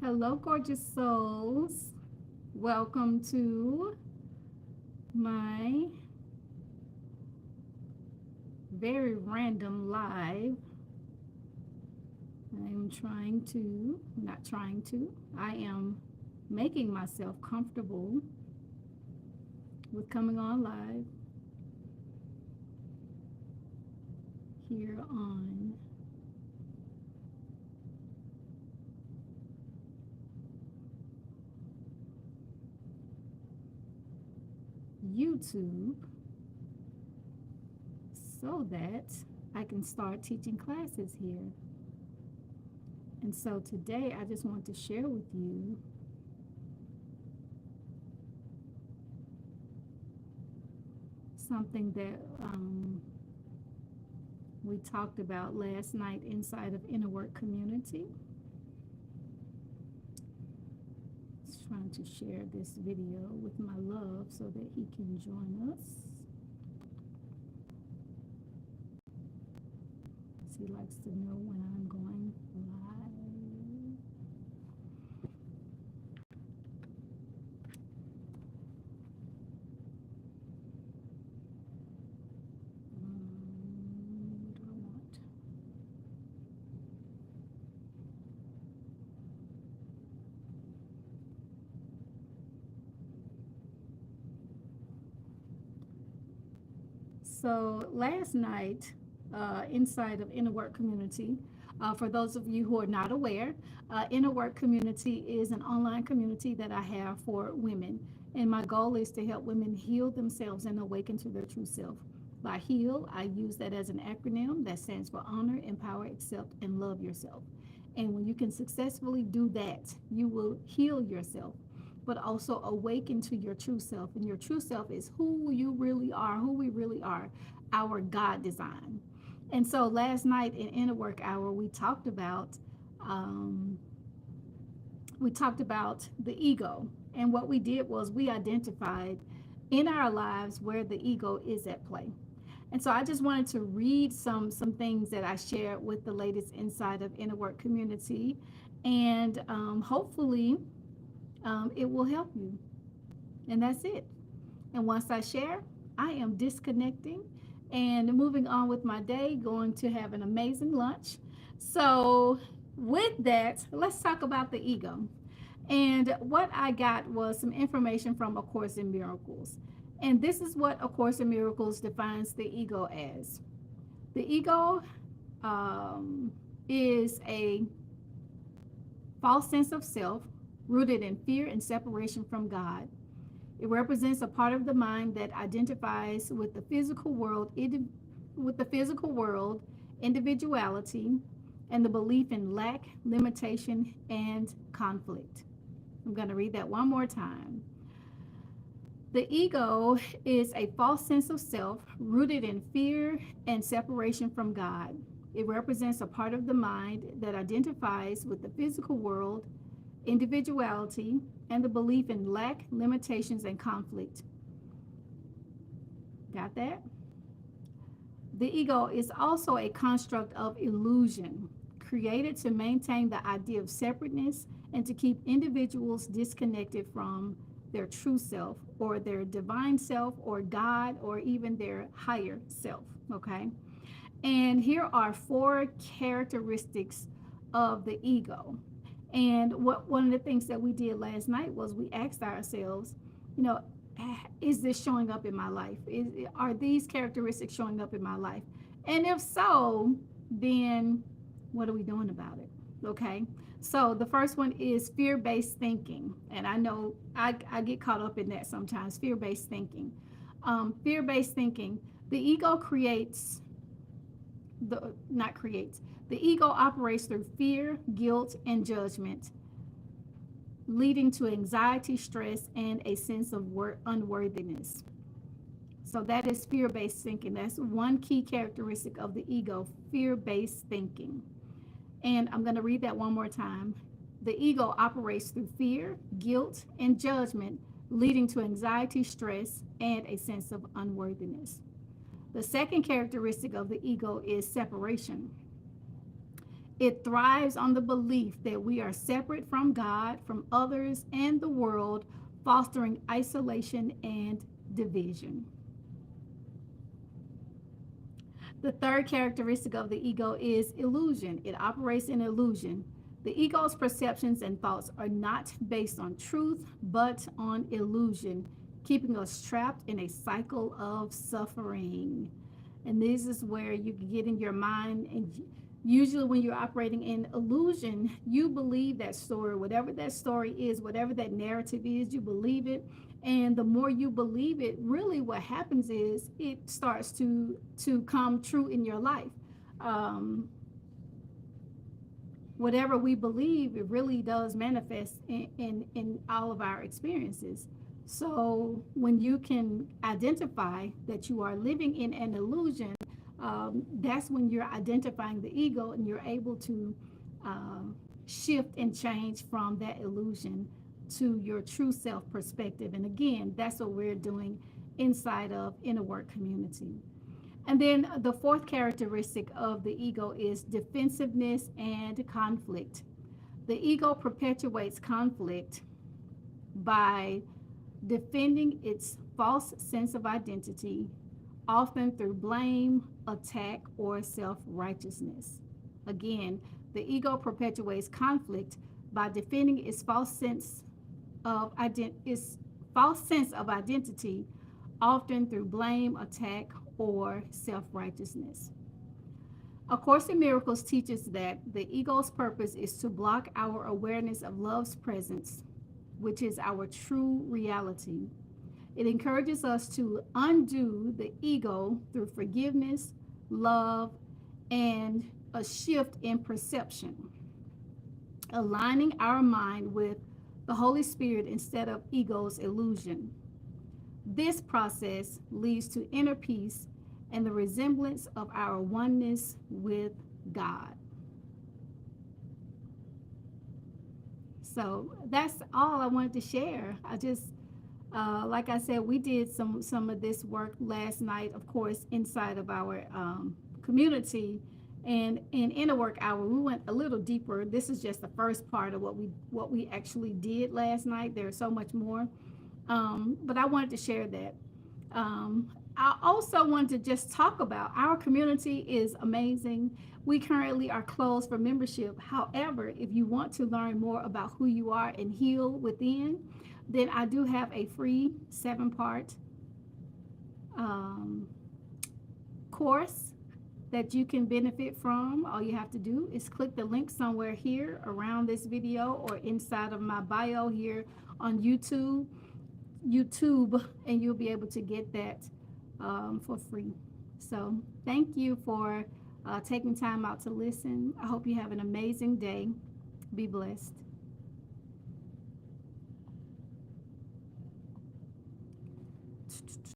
Hello, gorgeous souls. Welcome to my very random live. I'm not trying to, I am making myself comfortable with coming on live here on YouTube so that I can start teaching classes here. And so today I just want to share with you something that we talked about last night inside of Inner Work Community. Just trying to share this video with my love so that he can join us. He likes to know when I'm going live. What do I want? So last night, inside of Inner Work Community, for those of you who are not aware, Inner Work Community is an online community that I have for women. And my goal is to help women heal themselves and awaken to their true self. By heal, I use that as an acronym that stands for honor, empower, accept, and love yourself. And when you can successfully do that, you will heal yourself, but also awaken to your true self. And your true self is who you really are, who we really are, our God design. And so last night in Inner Work Hour, um, we talked about the ego. And what we did was we identified in our lives where the ego is at play. And so I just wanted to read some things that I shared with the ladies inside of Inner Work Community, and hopefully it will help you. And that's it. And once I share, I am disconnecting and moving on with my day, going to have an amazing lunch. So, with that, let's talk about the ego. And what I got was some information from A Course in Miracles. And this is what A Course in Miracles defines the ego as. The ego um, is a false sense of self rooted in fear and separation from God. It represents a part of the mind that identifies with the physical world, individuality, and the belief in lack, limitation, and conflict. I'm going to read that one more time. The ego is a false sense of self rooted in fear and separation from God. It represents a part of the mind that identifies with the physical world, individuality, and the belief in lack, limitations, and conflict. Got that? The ego is also a construct of illusion, created to maintain the idea of separateness and to keep individuals disconnected from their true self or their divine self or God or even their higher self. Okay. And here are 4 characteristics of the ego. And one of the things that we did last night was we asked ourselves, you know, is this showing up in my life? Are these characteristics showing up in my life? And if so, then what are we doing about it? Okay. So the first one is fear-based thinking. And I know I get caught up in that sometimes, fear-based thinking. Fear-based thinking, the ego creates, not creates, the ego operates through fear, guilt, and judgment, leading to anxiety, stress, and a sense of unworthiness. So that is fear-based thinking. That's one key characteristic of the ego, fear-based thinking. And I'm going to read that one more time. The ego operates through fear, guilt, and judgment, leading to anxiety, stress, and a sense of unworthiness. The second characteristic of the ego is separation. It thrives on the belief that we are separate from God, from others, and the world, fostering isolation and division. The third characteristic of the ego is illusion. It operates in illusion. The ego's perceptions and thoughts are not based on truth, but on illusion, keeping us trapped in a cycle of suffering. And this is where you get in your mind, and usually when you're operating in illusion, you believe that story, whatever that story is, whatever that narrative is, you believe it. And the more you believe it, really what happens is it starts to come true in your life. um, Whatever we believe, it really does manifest in all of our experiences. So when you can identify that you are living in an illusion, that's when you're identifying the ego, and you're able to um, shift and change from that illusion to your true self perspective. And again, that's what we're doing inside of Inner Work Community. And then the fourth characteristic of the ego is defensiveness and conflict. The ego perpetuates conflict by defending its false sense of identity, often through blame, attack, or self righteousness. Again, the ego perpetuates conflict by defending its false sense of identity, often through blame, attack, or self righteousness. A Course in Miracles teaches that the ego's purpose is to block our awareness of love's presence, which is our true reality. It encourages us to undo the ego through forgiveness, love, and a shift in perception, aligning our mind with the Holy Spirit instead of ego's illusion. This process leads to inner peace and the resemblance of our oneness with God. So that's all I wanted to share. I just, like I said, we did some of this work last night, of course, inside of our community. And in Inner Work Hour, we went a little deeper. This is just the first part of what we actually did last night. There's so much more, but I wanted to share that. I also want to just talk about our community is amazing. We currently are closed for membership. However, if you want to learn more about who you are and heal within, then I do have a free 7-part um, course that you can benefit from. All you have to do is click the link somewhere here around this video or inside of my bio here on YouTube, and you'll be able to get that for free. So thank you for taking time out to listen. I hope you have an amazing day. Be blessed.